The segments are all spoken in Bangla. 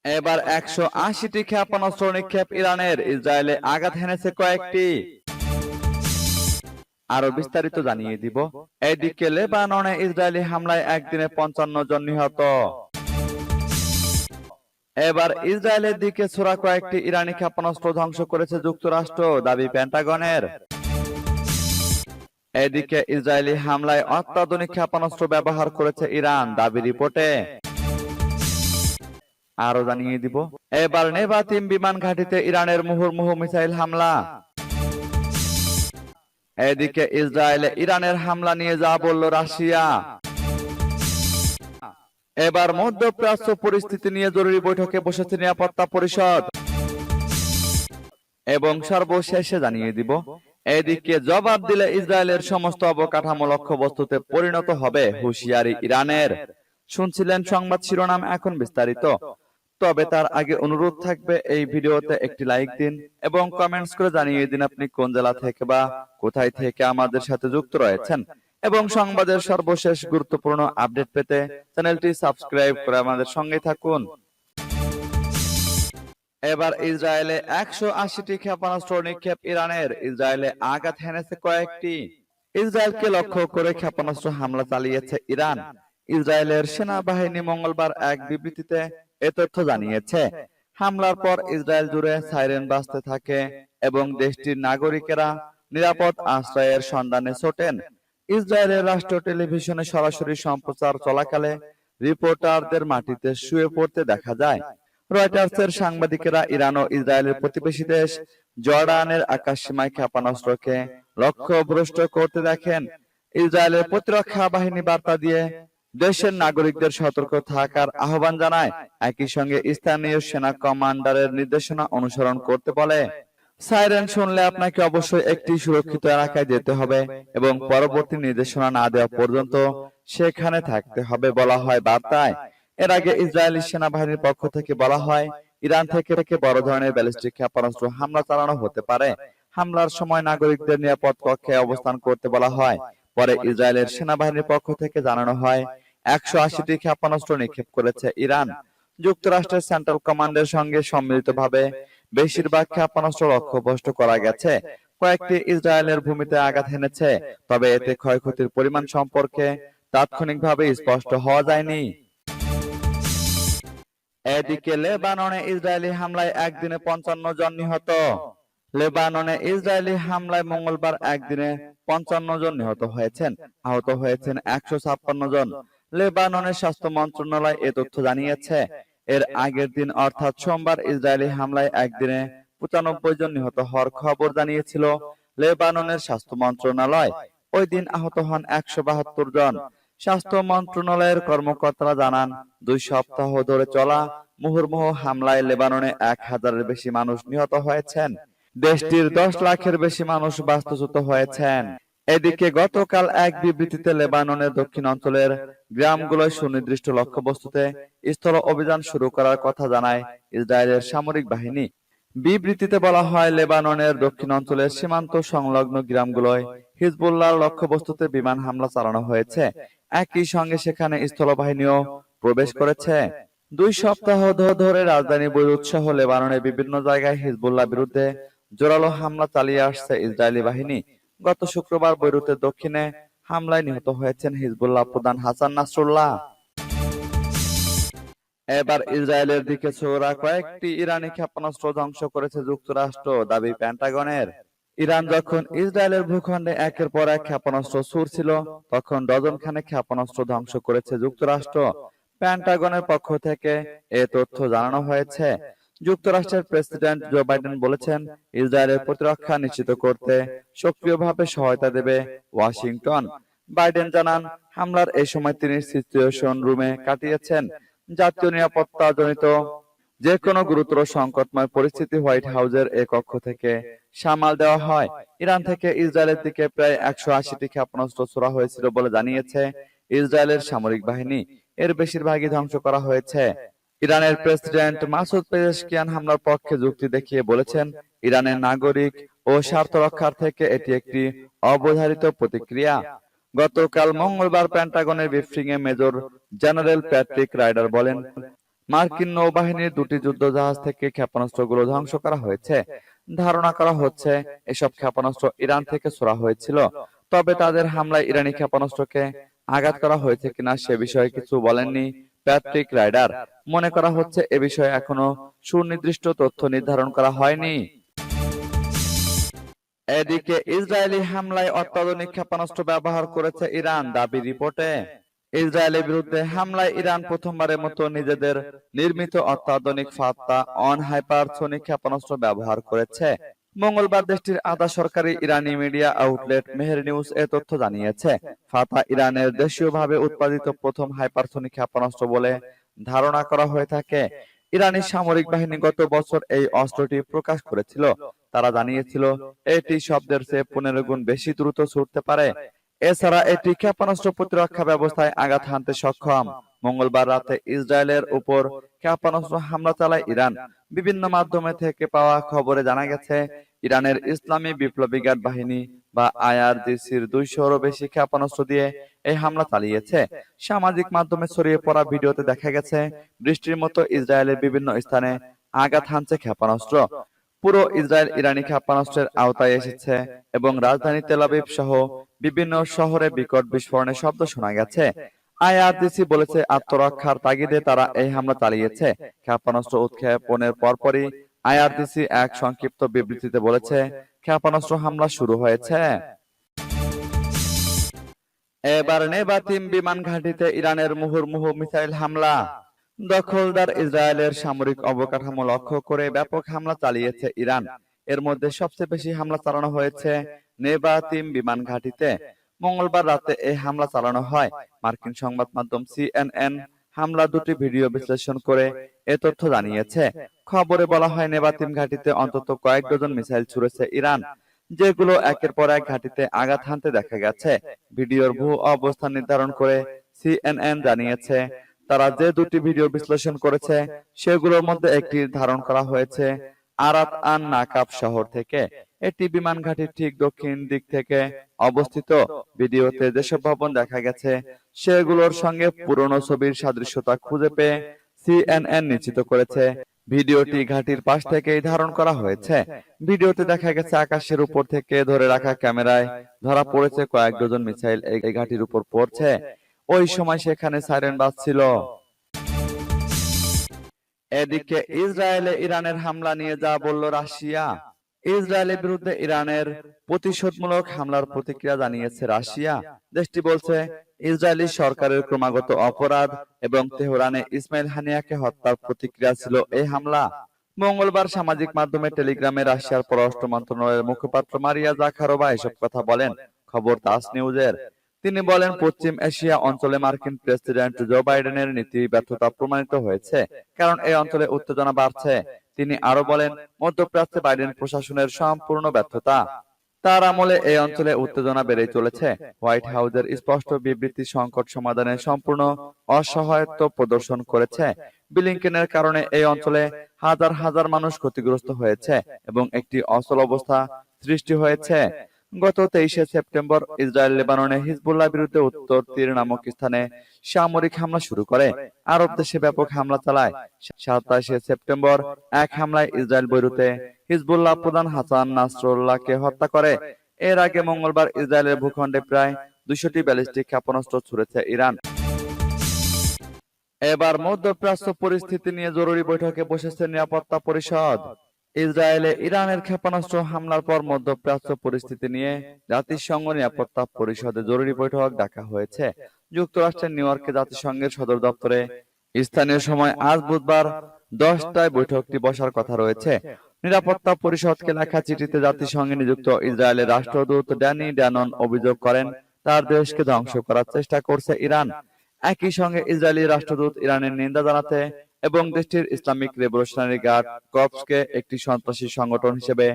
এবার 180টি ক্ষেপণাস্ত্র নিক্ষেপ ইরানের, ইসরায়েলে আঘাত হেনেছে কয়েকটি। আরো বিস্তারিত জানিয়ে দিব। এদিকে লেবাননে ইসরায়েলি হামলায় একদিনে 55 জন নিহত। এবার ইসরায়েলের দিকে ছোড়া কয়েকটি ইরানি ক্ষেপণাস্ত্র ধ্বংস করেছে যুক্তরাষ্ট্র, দাবি পেন্টাগনের। এদিকে ইসরায়েলি হামলায় অত্যাধুনিক ক্ষেপণাস্ত্র ব্যবহার করেছে ইরান, দাবি রিপোর্টে। আরো জানিয়ে দিব। এবার নেভাতিম বিমান ঘাঁটিতে ইরানের মুহুর্মুহু মিসাইল হামলা। এদিকে ইসরায়েলে ইরানের হামলা নিয়ে যা বলল রাশিয়া। এবার মধ্যপ্রাচ্য পরিস্থিতি নিয়ে জরুরি বৈঠকে বসেছে নিরাপত্তা পরিষদ। এবং সর্বশেষে জানিয়ে দিব। এদিকে জবাব দিলে ইসরায়েলের সমস্ত অবকাঠামো লক্ষ্যবস্তুতে পরিণত হবে, হুঁশিয়ারি ইরানের। শুনছিলেন সংবাদ শিরোনাম, এখন বিস্তারিত। তবে তার আগে অনুরোধ থাকবে এই ভিডিওতে একটি লাইক দিন এবং কমেন্টস করে জানিয়ে দিন আপনি কোন জেলা থেকে বা কোথায় থেকে আমাদের সাথে যুক্ত রয়েছেন। এবং সংবাদের সর্বশেষ গুরুত্বপূর্ণ আপডেট পেতে চ্যানেলটি সাবস্ক্রাইব করে আমাদের সঙ্গে থাকুন। এবার ইসরায়েলে 180টি ক্ষেপণাস্ত্র নিক্ষেপ ইরানের, ইসরায়েলে আঘাত হেনেছে কয়েকটি। ইসরায়েলকে লক্ষ্য করে ক্ষেপণাস্ত্র হামলা চালিয়েছে ইরান। ইসরায়েলের সেনাবাহিনী মঙ্গলবার এক বিবৃতিতে এ তথ্য জানিয়েছে। হামলার পর ইসরায়েল জুড়ে সাইরেন বাজতে থাকে এবং দেশটির নাগরিকেরা নিরাপদ আশ্রয়ের সন্ধানে ছোটেন। ইসরায়েলের রাষ্ট্র টেলিভিশনে সরাসরি সম্প্রচার চলাকালে রিপোর্টারদের মাটিতে শুয়ে পড়তে দেখা যায়। রয়টার্সের সাংবাদিকেরা ইরান ও ইসরায়েলের প্রতিবেশী দেশ জর্ডানের আকাশসীমায় ক্ষেপণাস্ত্রকে লক্ষ্যভ্রষ্ট করতে দেখেন। ইসরায়েলের প্রতিরক্ষা বাহিনী বার্তা দিয়ে দেশের নাগরিকদের সতর্ক থাকার আহ্বান জানায়, একই সঙ্গে স্থানীয় সেনা কমান্ডারের নির্দেশনা অনুসরণ করতে বলে। সাইরেন শুনলে আপনাকে অবশ্যই একটি সুরক্ষিত এলাকায় যেতে হবে এবং পরবর্তী নির্দেশনা না দেওয়া পর্যন্ত সেখানে থাকতে হবে বলা হয় বার্তায়। এর আগে ইসরায়েলি সেনাবাহিনীর পক্ষ থেকে বলা হয়, ইরান থেকে বড় ধরনের ব্যালিস্টিক ক্ষেপণাস্ত্র হামলা চালানো হতে পারে। হামলার সময় নাগরিকদের নিরাপদ কক্ষে অবস্থান করতে বলা হয়। পরে ইসরায়েলের সেনাবাহিনীর পক্ষ থেকে জানানো হয় 180টি ক্ষেপণাস্ত্র নিক্ষেপ করেছে ইরান। যুক্তরাষ্ট্রের সেন্ট্রাল কমান্ডের সঙ্গে সম্মিলিতভাবে বেশিরভাগ ক্ষেপণাস্ত্র লক্ষ্যভ্রষ্ট করা গেছে। কয়েকটি ইসরায়েলের ভূমিতে আঘাত হেনেছে, তবে এতে ক্ষয়ক্ষতির পরিমাণ সম্পর্কে তাৎক্ষণিকভাবে স্পষ্ট হওয়া যায়নি। এদিকে লেবাননে ইসরায়েলি হামলায় একদিনে 55 জন নিহত। লেবাননে ইসরায়েলি হামলায় মঙ্গলবার একদিনে 55 জন নিহত হয়েছেন, আহত হয়েছেন 156 জন। লেবাননের স্বাস্থ্য মন্ত্রণালয় এ তথ্য জানিয়েছে। এর আগের দিন অর্থাৎ সোমবার ইসরায়েলি হামলায় একদিনে 95 জন নিহত হওয়ার খবর জানিয়েছিল লেবাননের স্বাস্থ্য মন্ত্রণালয়। ওই দিন আহত হন 172 জন। স্বাস্থ্য মন্ত্রণালয়ের কর্মকর্তারা জানান, 2 সপ্তাহ ধরে চলা মুহুর্মুহু হামলায় লেবাননে 1000-এর বেশি মানুষ নিহত হয়েছেন। দেশটির 10 লাখের বেশি মানুষ বাস্তুচ্যুত হয়েছেন। এদিকে গতকাল এক বিবৃতিতে লেবাননের দক্ষিণ অঞ্চলের গ্রামগুলোয় সুনির্দিষ্ট লক্ষ্যবস্তুতে স্থল অভিযান শুরু করার কথা জানায় ইসরায়েলের সামরিক বাহিনী। বিবৃতিতে বলা হয়, লেবাননের দক্ষিণ অঞ্চলের সীমান্ত সংলগ্ন গ্রামগুলোয় হিজবুল্লাহর লক্ষ্যবস্তুতে বিমান হামলা চালানো হয়েছে। একই সঙ্গে সেখানে স্থলবাহিনীও প্রবেশ করেছে। 2 সপ্তাহ ধরে রাজধানী বৈরুত সহ লেবাননের বিভিন্ন জায়গায় হিজবুল্লাহ বিরুদ্ধে জোরালো হামলা চালিয়ে আসছে ইসরায়েলি বাহিনী। গত শুক্রবার বৈরুতের দক্ষিণে হামলায় নিহত হয়েছেন হিজবুল্লাহ প্রধান হাসান নাসরুল্লাহ। এবার ইসরায়েলের দিকে ছোড়া কয়েকটি ইরানি ক্ষেপণাস্ত্র ধ্বংস করেছে যুক্তরাষ্ট্র, দাবি পেন্টাগনের। ইরান যখন ইসরায়েলের ভূখণ্ডে একের পর এক ক্ষেপণাস্ত্র ছুড়ছিল, তখন ডজন খানেক ক্ষেপণাস্ত্র ধ্বংস করেছে যুক্তরাষ্ট্র। পেন্টাগনের পক্ষ থেকে এ তথ্য জানানো হয়েছে। যুক্তরাষ্ট্রের প্রেসিডেন্ট জো বাইডেন বলেছেন, ইসরায়েলের প্রতিরক্ষা নিশ্চিত করতে সক্রিয়ভাবে সহায়তা দেবে ওয়াশিংটন। বাইডেন জানান, হামলার এই সময় তিনি সিচুয়েশন রুমে কাটিয়েছেন। জাতীয় নিরাপত্তা জনিত যে কোনো গুরুতর সংকটময় পরিস্থিতি হোয়াইট হাউসের এ কক্ষ থেকে সামাল দেওয়া হয়। ইরান থেকে ইসরায়েলের দিকে প্রায় 180টি ক্ষেপণাস্ত্র ছোড়া হয়েছিল বলে জানিয়েছে ইসরায়েলের সামরিক বাহিনী। এর বেশিরভাগই ধ্বংস করা হয়েছে। ইরানের প্রেসিডেন্ট মাসুদ পেজেশকিয়ান হামলার পক্ষে যুক্তি দেখিয়ে বলেছেন, ইরানের নাগরিক ও স্বার্থ রক্ষার থেকে এটি একটি অবধারিত প্রতিক্রিয়া। গতকাল মঙ্গলবার পেন্টাগনের ব্রিফিংয়ে মেজর জেনারেল প্যাট্রিক রাইডার বলেন, মার্কিন নৌবাহিনীর দুটি যুদ্ধজাহাজ থেকে ক্ষেপণাস্ত্রগুলো ধ্বংস করা হয়েছে। ধারণা করা হচ্ছে এসব ক্ষেপণাস্ত্র ইরান থেকে ছোড়া হয়েছিল। তবে তাদের হামলায় ইরানি ক্ষেপণাস্ত্রকে আঘাত করা হয়েছে কিনা সে বিষয়ে কিছু বলেননি প্যাট্রিক রাইডার। মনে করা হচ্ছে এ বিষয়ে এখনো সুনির্দিষ্ট তথ্য নির্ধারণ করা হয়নি। এদিকে ইসরায়েলি হামলায় অত্যাধুনিক ক্ষেপণাস্ত্র ব্যবহার করেছে ইরান দাবি রিপোর্টে। ইসরায়েলের বিরুদ্ধে হামলায় ইরান প্রথমবারের মতো নিজেদের নির্মিত অত্যাধুনিক ফাত্তা অন হাইপারসোনিক ক্ষেপণাস্ত্র ব্যবহার করেছে। মঙ্গলবার দেশটির আধা সরকারি ইরানি মিডিয়া আউটলেট মেহের নিউজ এ তথ্য জানিয়েছে। ফাতা ইরানের দেশীয়ভাবে উৎপাদিত প্রথম হাইপারসোনিক ক্ষেপণাস্ত্র বলে ধারণা করা হয়ে থাকে। ইরানি সামরিক বাহিনী গত বছর এই অস্ত্রটি প্রকাশ করেছিল। তারা জানিয়েছিল এটি শব্দের চেয়ে 15 গুণ বেশি দ্রুত ছুটতে পারে। এছাড়া এটি ক্ষেপণাস্ত্র প্রতিরক্ষা ব্যবস্থায় আঘাত হানতে সক্ষম। মঙ্গলবার রাতে ইসরায়েলের উপর ক্ষেপণাস্ত্র হামলা চালায় ইরান। বিভিন্ন মাধ্যমে থেকে পাওয়া খবরে জানা গেছে ইরানের ইসলামী বিপ্লবী গার্ড বাহিনী বা আইআরজিসির 200-এরও বেশি ক্ষেপণাস্ত্র দিয়ে এই হামলা চালিয়েছে। সামাজিক মাধ্যমে ছড়িয়ে পড়া ভিডিওতে দেখা গেছে বৃষ্টির মতো ইসরায়েলের বিভিন্ন স্থানে আঘাত হানছে ক্ষেপণাস্ত্র। পুরো ইসরায়েল ইরানি ক্ষেপণাস্ত্রের আওতায় এসেছে এবং রাজধানী তেল আবিব সহ বিভিন্ন শহরে বিকট বিস্ফোরণের শব্দ শোনা গেছে। আইআরজিসি বলেছে আত্মরক্ষার তাগিদে তারা এই হামলা চালিয়েছে। ক্ষেপণাস্ত্র উৎক্ষেপণের পরপরই আইআরজিসি এক সংক্ষিপ্ত বিবৃতিতে বলেছে ক্ষেপণাস্ত্র হামলা শুরু হয়েছে। এবার নেভাতিম বিমান ঘাঁটিতে ইরানের মুহুর্মুহু মিসাইল হামলা। দখলদার ইসরায়েলের সামরিক অবকাঠামো লক্ষ্য করে ব্যাপক হামলা চালিয়েছে ইরান। এর মধ্যে সবচেয়ে বেশি হামলা চালানো হয়েছে নেভাতিম বিমান ঘাঁটিতে। মঙ্গলবার রাতে এই হামলা চালানো হয়। মার্কিন সংবাদ মাধ্যম সিএনএন হামলা দুটি ভিডিও বিশ্লেষণ করে এ তথ্য জানিয়েছে। খবরে বলা হয় নেভাতিম ঘাঁটিতে অন্তত কয়েক ডজন মিসাইল ছুড়েছে ইরান, যেগুলো একের পর এক ঘাঁটিতে আঘাত হানতে দেখা গেছে। ভিডিওর ভূ অবস্থান নির্ধারণ করে সিএনএন জানিয়েছে তারা যে দুটি ভিডিও বিশ্লেষণ করেছে সেগুলোর মধ্যে একটি ধারণ করা হয়েছে আরাত আন নাকাব শহর থেকে। এটি বিমান ঘাঁটির ঠিক দক্ষিণ দিক থেকে অবস্থিত। ভিডিওতে যেসব ভবন দেখা গেছে সেগুলোর সঙ্গে পুরনো ছবির সাদৃশ্যতা খুঁজে পেয়ে সিএনএন নিশ্চিত করেছে ভিডিওটি ঘাঁটির পাশ থেকেই ধারণ করা হয়েছে। ভিডিওতে দেখা গেছে আকাশের উপর থেকে ধরে রাখা ক্যামেরায় ধরা পড়েছে কয়েক ডজন মিসাইল এই ঘাঁটির উপর পড়ছে। ওই সময় সেখানে সাইরেন বাজছিল। এদিকে ইসরায়েলে ইরানের হামলা নিয়ে যা বলল রাশিয়া। ইসরায়েলের বিরুদ্ধে ইরানের প্রতিশোধমূলক হামলার প্রতিক্রিয়া জানিয়েছে রাশিয়া। দেশটি বলছে ইসরায়েলি সরকারের ক্রমাগত অপরাধ এবং তেহরানে ইসমাইল হানিয়াকে হত্যার প্রতিক্রিয়া ছিল এই হামলা। মঙ্গলবার সামাজিক মাধ্যমে টেলিগ্রামে রাশিয়ার পররাষ্ট্র মন্ত্রণালয়ের মুখপাত্র মারিয়া জাখারোভা এসব কথা বলেন। খবর তাস নিউজের। তিনি বলেন পশ্চিম এশিয়া অঞ্চলে মার্কিন প্রেসিডেন্ট জো বাইডেনের নীতি ব্যর্থতা প্রমাণিত হয়েছে, কারণ এই অঞ্চলে উত্তেজনা বাড়ছে। তিনি আরো বলেন মধ্যপ্রাচ্যে বাইডেন প্রশাসনের সম্পূর্ণ ব্যর্থতা। তার আমলে এই অঞ্চলে উত্তেজনা বেড়ে চলেছে। হোয়াইট হাউসের স্পষ্ট বিবৃতি সংকট সমাধানে সম্পূর্ণ অসহায়ত্ব প্রদর্শন করেছে। ব্লিংকেনের কারণে এই অঞ্চলে হাজার হাজার মানুষ ক্ষতিগ্রস্ত হয়েছে এবং একটি অচল অবস্থা সৃষ্টি হয়েছে। গত 23শে সেপ্টেম্বর ইসরায়েল লেবাননে হিজবুল্লাহর বিরুদ্ধে উত্তর তীর নামক স্থানে সামরিক হামলা শুরু করে আরব দেশে ব্যাপক হামলা চালায়। 27শে সেপ্টেম্বর এক হামলায় ইসরায়েল বৈরুতে হিজবুল্লাহ প্রধান হাসান নাসরুল্লাহকে হত্যা করে। এর আগে মঙ্গলবার ইসরায়েলের ভূখণ্ডে প্রায় 200টি ব্যালিস্টিক ক্ষেপণাস্ত্র ছুড়েছে ইরান। এবার মধ্যপ্রাচ্য পরিস্থিতি নিয়ে জরুরি বৈঠকে বসেছে নিরাপত্তা পরিষদ। ইসরায়েলে ইরানের ক্ষেপণাস্ত্র হামলার পর মধ্যপ্রাচ্য পরিস্থিতি নিয়ে জাতিসংঘ নিরাপত্তা পরিষদে জরুরি বৈঠক ডাকা হয়েছে। যুক্তরাষ্ট্রের নিউ ইয়র্কে জাতিসংঘের সদর দপ্তরে স্থানীয় সময় আজ বুধবার 10টায় বৈঠকটি বসার কথা রয়েছে। নিরাপত্তা পরিষদকে লেখা চিঠিতে জাতিসংঘে নিযুক্ত ইসরায়েলের রাষ্ট্রদূত ড্যানি ড্যানন অভিযোগ করেন তার দেশকে ধ্বংস করার চেষ্টা করছে ইরান। একই সঙ্গে ইসরায়েলি রাষ্ট্রদূত ইরানের নিন্দা জানাতে এবং দেশটির ইসলামিক রেভলিউশনারি গার্ড কর্পসকে একটি সন্ত্রাসী সংগঠন হিসেবে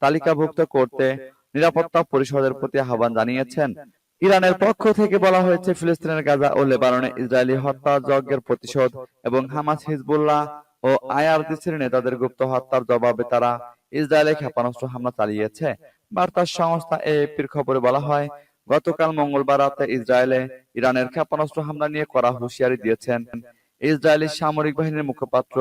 তালিকাভুক্ত করতে নিরাপত্তা পরিষদের প্রতি আহ্বান জানিয়েছেন। ইরানের পক্ষ থেকে বলা হয়েছে ফিলিস্তিনের গাজা ও লেবাননে ইসরায়েলি হত্যাযজ্ঞের প্রতিশোধ এবং হামাস, হিজবুল্লাহ ও আইআরজিসির নেতাদের গুপ্ত হত্যার জবাবে তারা ইসরায়েলে ক্ষেপণাস্ত্র হামলা চালিয়েছে। বার্তা সংস্থা এএপির খবরে বলা হয় গতকাল মঙ্গলবার রাতে ইসরায়েলে ইরানের ক্ষেপণাস্ত্র হামলা নিয়ে কড়া হুঁশিয়ারি দিয়েছেন ইসরায়েলি সামরিক বাহিনীর মুখপাত্র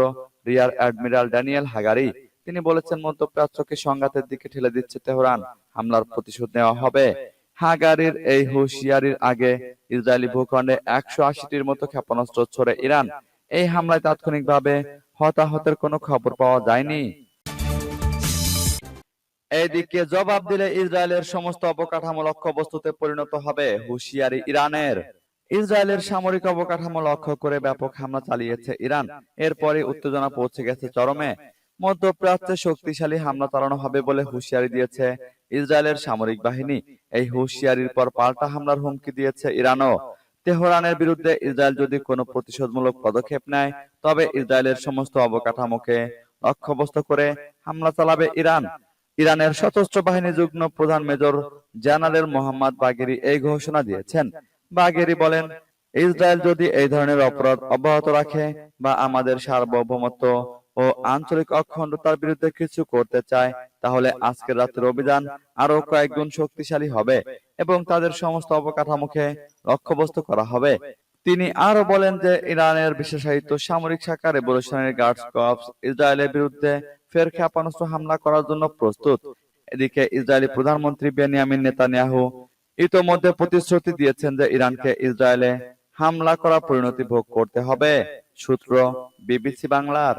রিয়ার অ্যাডমিরাল ড্যানিয়েল হাগারি তিনি বলেছেন, মধ্যপ্রাচ্যকে সংঘাতের দিকে ঠেলে দিচ্ছে তেহরান, হামলার প্রতিশোধ নেওয়া হবে। হাগারির এই হুঁশিয়ারির আগে ইসরায়েলি ভূখণ্ডে 180টির মতো ক্ষেপণাস্ত্র ছড়ে ইরান। এই হামলায় তাৎক্ষণিকভাবে হতাহতের কোনো খবর পাওয়া যায়নি। এদিকে জবাব দিলে ইসরায়েলের সমস্ত অবকাঠামো লক্ষ্যবস্তুতে পরিণত হবে, হুঁশিয়ারি ইরানের। ইসরায়েলের সামরিক অবকাঠামো লক্ষ্য করে ব্যাপক হামলা চালিয়েছে ইরান। এরপরে উত্তেজনা পৌঁছে গেছে চরমে। মধ্যপ্রাচ্যে শক্তিশালী হামলা চালানো হবে বলে হুঁশিয়ারি দিয়েছে ইসরায়েলের সামরিক বাহিনী। এই হুঁশিয়ারির পর পাল্টা হামলার হুমকি দিয়েছে ইরানও। তেহরানের বিরুদ্ধে ইসরায়েল যদি কোনো প্রতিশোধমূলক পদক্ষেপ নেয়, তবে ইসরায়েলের সমস্ত অবকাঠামোকে লক্ষ্যবস্তু করে হামলা চালাবে ইরান। ইরানের সশস্ত্র বাহিনী যুগ্ম প্রধান মেজর জেনারেল মোহাম্মদ বাগেরি এই ঘোষণা দিয়েছেন। বাগেরি বলেন, ইসরায়েল যদি এই ধরনের অপরাধ অব্যাহত রাখে বা আমাদের সার্বভৌমত্ব ও আঞ্চলিক অখণ্ডতার বিরুদ্ধে কিছু করতে চায়, তাহলে আজকের রাতের অভিযান আরো কয়েক গুণ শক্তিশালী হবে এবং তাদের সমস্ত অবকাঠামোকে লক্ষ্যবস্তু করা হবে। তিনি আরো বলেন যে ইরানের বিশেষায়িত সামরিক শাখা রেভলিউশনারি গার্ডস কর্পস ইসরায়েলের বিরুদ্ধে ফের ক্ষেপণাস্ত্র হামলা করার জন্য প্রস্তুত। এদিকে ইসরায়েলি প্রধানমন্ত্রী বেনিয়ামিন নেতানিয়াহু ইতোমধ্যে প্রতিশ্রুতি দিয়েছেন যে ইরানকে ইসরায়েলে হামলা করা পরিণতি ভোগ করতে হবে। সূত্র বিবিসি বাংলার।